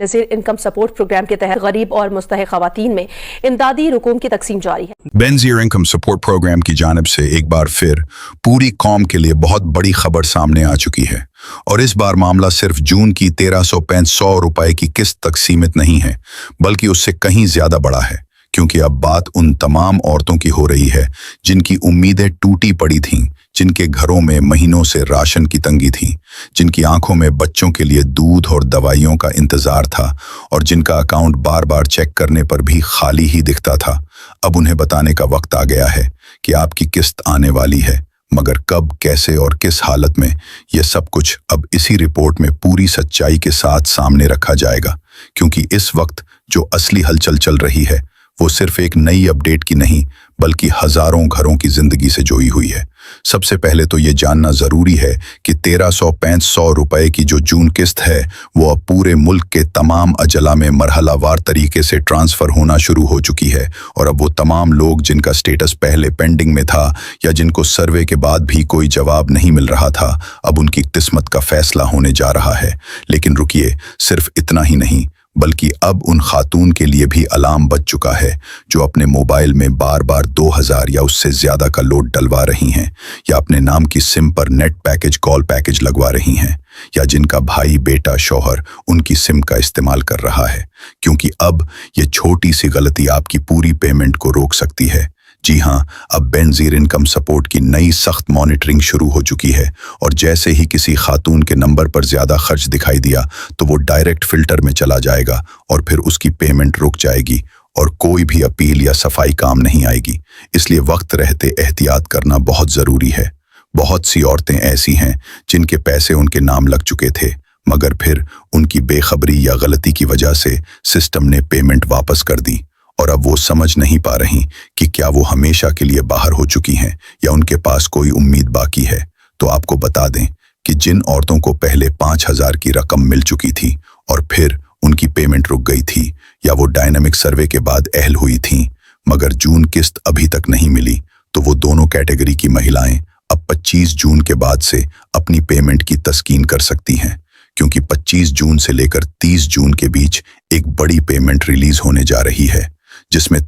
नज़ीर income support programme के तहत गरीब और मुस्तहिक खवातीन में इमदादी रकूम की तकसीम जारी है। बेनज़ीर इनकम सपोर्ट प्रोग्राम की जानिब से एक बार फिर पूरी कौम के लिए बहुत बड़ी खबर सामने आ चुकी है और इस बार मामला सिर्फ जून की 1300 रुपए की किस्त तक सीमित नहीं है, बल्कि उससे कहीं ज्यादा बड़ा है। क्योंकि अब बात उन तमाम औरतों की हो रही है जिनकी उम्मीदें टूटी पड़ी थीं, जिनके घरों में महीनों से राशन की तंगी थी, जिनकी आंखों में बच्चों के लिए दूध और दवाइयों का इंतजार था और जिनका अकाउंट बार बार चेक करने पर भी खाली ही दिखता था। अब उन्हें बताने का वक्त आ गया है कि आपकी किस्त आने वाली है, मगर कब, कैसे और किस हालत में, यह सब कुछ अब इसी रिपोर्ट में पूरी सच्चाई के साथ सामने रखा जाएगा। क्योंकि इस वक्त जो असली हलचल चल रही है वो सिर्फ एक नई अपडेट की नहीं, बल्कि हजारों घरों की जिंदगी से जुड़ी हुई है। सबसे पहले तो ये जानना जरूरी है कि 1300 रुपए की जो जून किस्त है वो अब पूरे मुल्क के तमाम अजला में मरहलावार तरीके से ट्रांसफर होना शुरू हो चुकी है और अब वो तमाम लोग जिनका स्टेटस पहले पेंडिंग में था या जिनको सर्वे के बाद भी कोई जवाब नहीं मिल रहा था, अब उनकी किस्मत का फैसला होने जा रहा है। लेकिन रुकिए, सिर्फ इतना ही नहीं, बल्कि अब उन खातून के लिए भी अलार्म बज चुका है जो अपने मोबाइल में बार बार 2000 या उससे ज्यादा का लोड डलवा रही हैं, या अपने नाम की सिम पर नेट पैकेज, कॉल पैकेज लगवा रही हैं, या जिनका भाई, बेटा, शौहर उनकी सिम का इस्तेमाल कर रहा है। क्योंकि अब ये छोटी सी गलती आपकी पूरी पेमेंट को रोक सकती है। जी हाँ, अब बेनज़ीर इनकम सपोर्ट की नई सख्त मॉनिटरिंग शुरू हो चुकी है और जैसे ही किसी खातून के नंबर पर ज्यादा खर्च दिखाई दिया तो वो डायरेक्ट फिल्टर में चला जाएगा और फिर उसकी पेमेंट रुक जाएगी और कोई भी अपील या सफाई काम नहीं आएगी। इसलिए वक्त रहते एहतियात करना बहुत जरूरी है। बहुत सी औरतें ऐसी हैं जिनके पैसे उनके नाम लग चुके थे, मगर फिर उनकी बेखबरी या गलती की वजह से सिस्टम ने पेमेंट वापस कर दी और अब वो समझ नहीं पा रही कि क्या वो हमेशा के लिए बाहर हो चुकी हैं या उनके पास कोई उम्मीद बाकी है। तो आपको बता दें कि जिन औरतों को पहले 5000 की रकम मिल चुकी थी और फिर उनकी पेमेंट रुक गई थी, या वो डायनामिक सर्वे के बाद अहल हुई थीं मगर जून किस्त अभी तक नहीं मिली, तो वो दोनों कैटेगरी की महिलाएं अब 25 जून के बाद से अपनी पेमेंट की तस्कीन कर सकती हैं। क्योंकि 25 जून से लेकर 30 जून के बीच एक बड़ी पेमेंट रिलीज होने जा रही है जिसमें